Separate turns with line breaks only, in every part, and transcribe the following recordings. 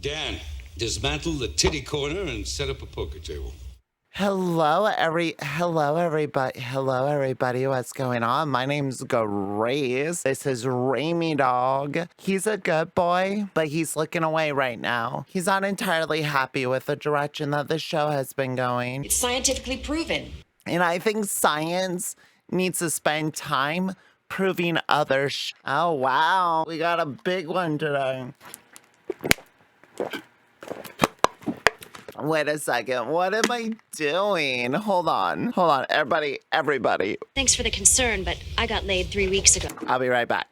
Dan, dismantle the titty corner and set up a poker table.
Hello everybody. What's going on? My name's Grace. This is Ramy Dog. He's a good boy, but he's looking away right now. He's not entirely happy with the direction that the show has been going.
It's scientifically proven.
And I think science needs to spend time proving others. Oh wow, we got a big one today. Wait a second. What am I doing? Hold on. Everybody.
Thanks for the concern, but I got laid 3 weeks ago.
I'll be right back.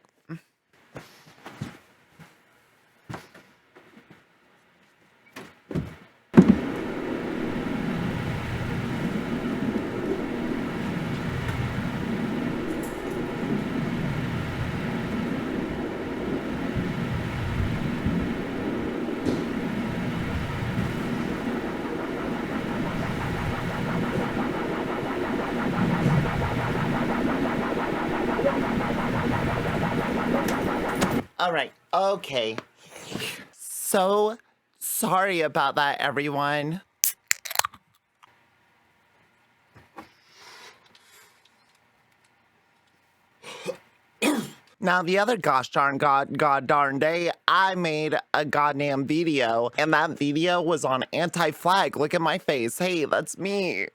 All right. Okay. So sorry about that, everyone. Now, the other gosh darn day, I made a goddamn video, and that video was on anti-flag. Look at my face. Hey, that's me.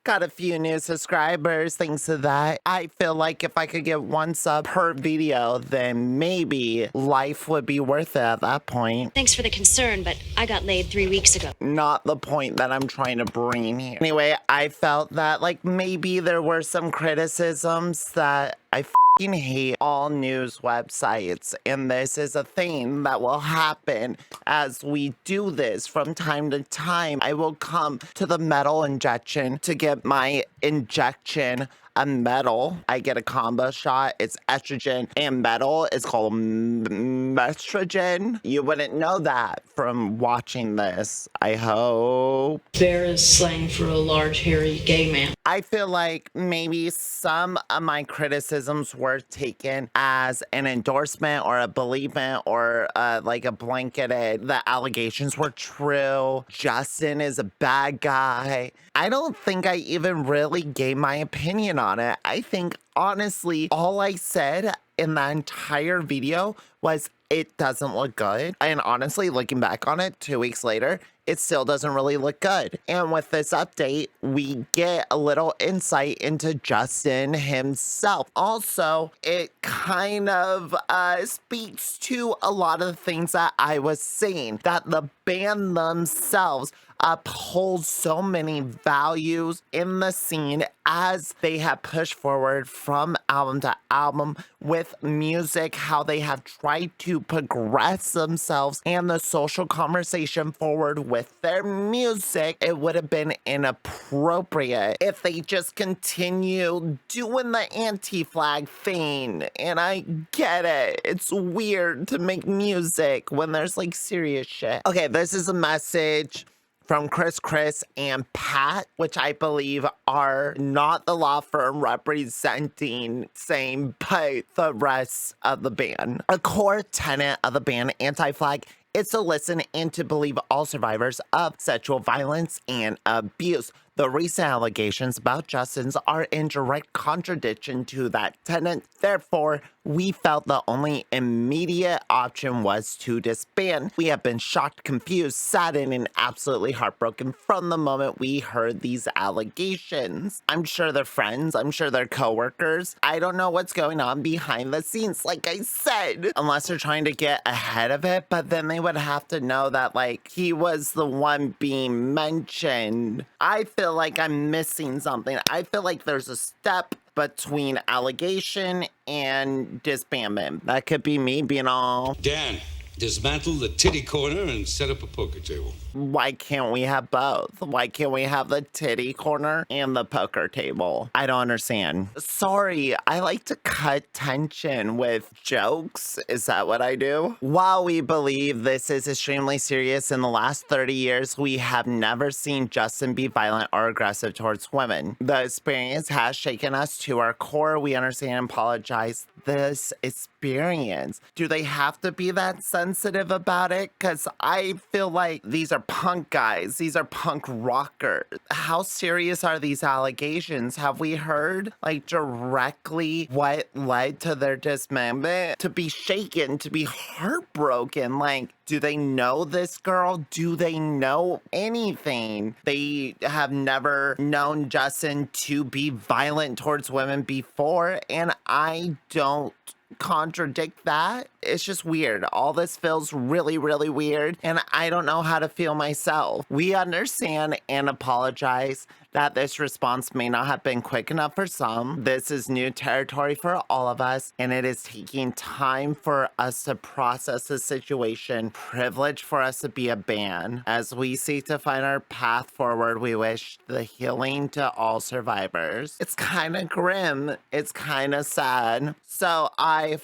Got a few new subscribers thanks to that. I feel like if I could get 1 sub per video, then maybe life would be worth it at that point.
Thanks for the concern, but I got laid 3 weeks ago.
Not the point that I'm trying to bring here. Anyway, I felt that like maybe there were some criticisms that I fucking hate all news websites, and this is a thing that will happen as we do this from time to time. I will come to the metal injection to get my injection a metal. I get a combo shot. It's estrogen and metal. It's called estrogen. You wouldn't know that from watching this, I hope.
Bear is slang for a large, hairy gay man.
I feel like maybe some of my criticisms were taken as an endorsement or a believement or like a blanketed. The allegations were true. Justin is a bad guy. I don't think I even really gave my opinion on it. I think, honestly, all I said in that entire video was it doesn't look good. And honestly, looking back on it 2 weeks later, it still doesn't really look good. And with this update, we get a little insight into Justin himself. Also, it kind of speaks to a lot of the things that I was saying, that the band themselves uphold so many values in the scene as they have pushed forward from album to album with music, how they have tried to progress themselves and the social conversation forward with their music. It would have been inappropriate if they just continue doing the anti-flag thing. And I get it. It's weird to make music when there's like serious shit. Okay, this is a message from Chris, and Pat, which I believe are not the law firm representing Sane, but the rest of the band. A core tenet of the band Anti-Flag is to listen and to believe all survivors of sexual violence and abuse. The recent allegations about Justin's are in direct contradiction to that tenet. Therefore, we felt the only immediate option was to disband. We have been shocked, confused, saddened, and absolutely heartbroken from the moment we heard these allegations. I'm sure they're friends. I'm sure they're coworkers. I don't know what's going on behind the scenes, like I said, unless they're trying to get ahead of it. But then they would have to know that, like, he was the one being mentioned. I feel like I'm missing something. I feel like there's a step between allegation and disbandment. That could be me being all...
Dan, dismantle the titty corner and set up a poker table.
Why can't we have both? Why can't we have the titty corner and the poker table? I don't understand. Sorry, I like to cut tension with jokes. Is that what I do? While we believe this is extremely serious, in the last 30 years, we have never seen Justin be violent or aggressive towards women. The experience has shaken us to our core. We understand and apologize. This is experience. Do they have to be that sensitive about it? Because I feel like these are punk guys. These are punk rockers. How serious are these allegations? Have we heard, like, directly what led to their dismemberment? To be shaken, to be heartbroken. Like, do they know this girl? Do they know anything? They have never known Justin to be violent towards women before, and I don't contradict that. It's just weird. All this feels really, really weird, and I don't know how to feel myself. We understand and apologize that this response may not have been quick enough for some. This is new territory for all of us, and it is taking time for us to process the situation. Privilege for us to be a band. As we seek to find our path forward, we wish the healing to all survivors. It's kind of grim. It's kind of sad. So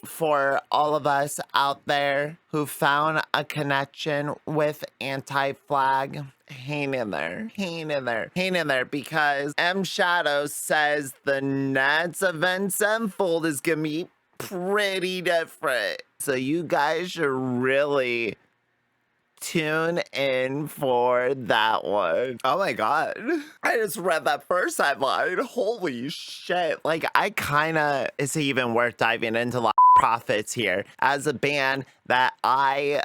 for all of us out there who found a connection with Anti-Flag, hang in there, hang in there, hang in there, because M Shadow says the next events unfold is gonna be pretty different. So you guys should really tune in for that one. Oh my god. I just read that first headline. Holy shit. Like, I kinda, is it even worth diving into profits here as a band that I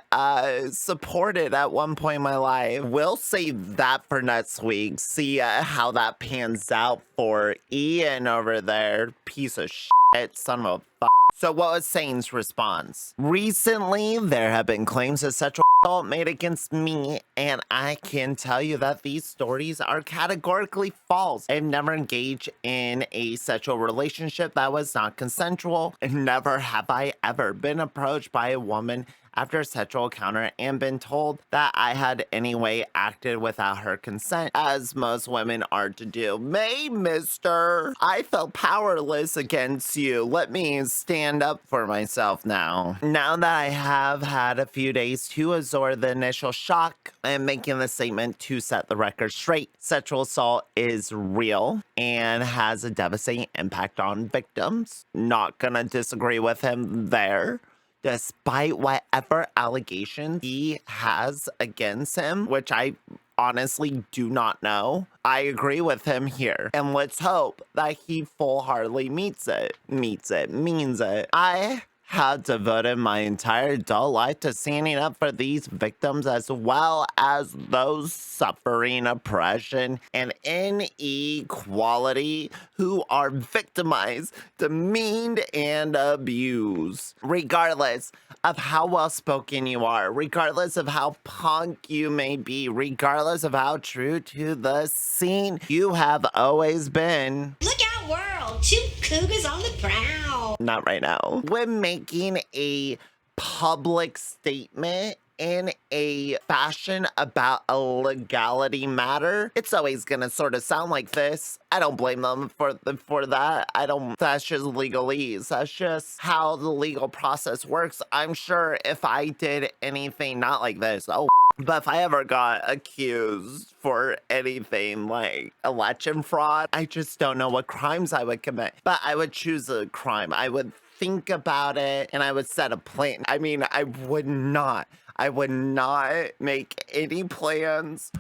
supported at one point in my life? We'll save that for next week. See how that pans out for Ian over there. Piece of shit, son of a So what was Sane's response? Recently, there have been claims of sexual assault made against me, and I can tell you that these stories are categorically false. I've never engaged in a sexual relationship that was not consensual. Never have I ever been approached by a woman after a sexual encounter and been told that I had anyway acted without her consent, as most women are to do. May, mister, I felt powerless against you. Let me stand up for myself now. Now that I have had a few days to absorb the initial shock, I am making the statement to set the record straight. Sexual assault is real and has a devastating impact on victims. Not gonna disagree with him there. Despite whatever allegations he has against him, which I honestly do not know, I agree with him here. And let's hope that he full-heartedly means it. I have devoted my entire adult life to standing up for these victims, as well as those suffering oppression and inequality who are victimized, demeaned, and abused. Regardless of how well-spoken you are, regardless of how punk you may be, regardless of how true to the scene you have always been.
Look out, world! 2 cougars on the prowl!
Not right now. When making a public statement in a fashion about a legality matter, it's always gonna sort of sound like this. I don't blame them for that. That's just legalese. That's just how the legal process works. I'm sure if I did anything not like this, but if I ever got accused for anything like election fraud, I just don't know what crimes I would commit. But I would choose a crime. I would think about it and I would set a plan. I mean, I would not make any plans.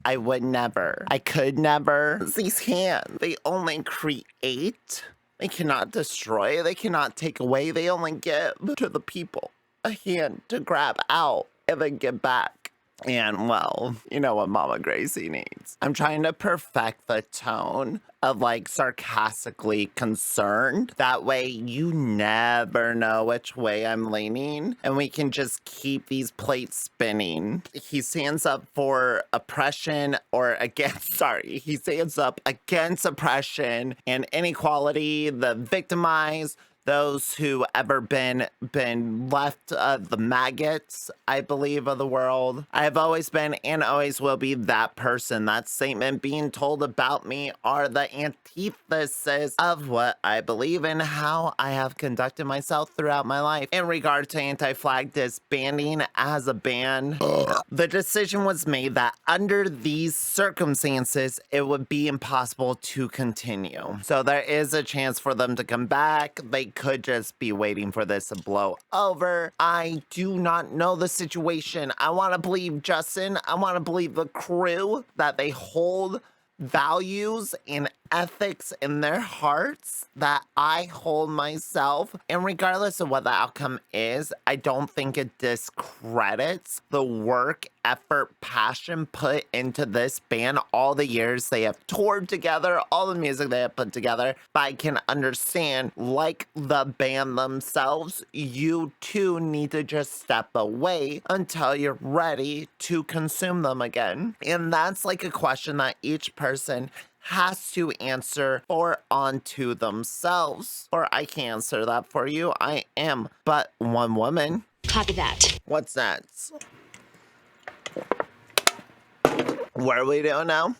I would never. I could never. These hands, they only create. They cannot destroy. They cannot take away. They only give to the people a hand to grab out and then give back. And, well, you know what Mama Gracie needs. I'm trying to perfect the tone of, like, sarcastically concerned. That way you never know which way I'm leaning, and we can just keep these plates spinning. He stands up for oppression he stands up against oppression and inequality, the victimized, those who ever been left the maggots, I believe, of the world. I have always been and always will be that person. That statement being told about me are the antithesis of what I believe and how I have conducted myself throughout my life. In regard to Anti-Flag disbanding as a band, the decision was made that under these circumstances, it would be impossible to continue. So there is a chance for them to come back. They could just be waiting for this to blow over. I do not know the situation. I want to believe Justin. I want to believe the crew that they hold values and ethics in their hearts that I hold myself. And regardless of what the outcome is, I don't think it discredits the work, effort, passion put into this band, all the years they have toured together, all the music they have put together. But I can understand, like the band themselves, you too need to just step away until you're ready to consume them again. And that's like a question that each person has to answer for onto themselves. Or I can answer that for you. I am but one woman.
Copy that.
What's next? What are we doing now?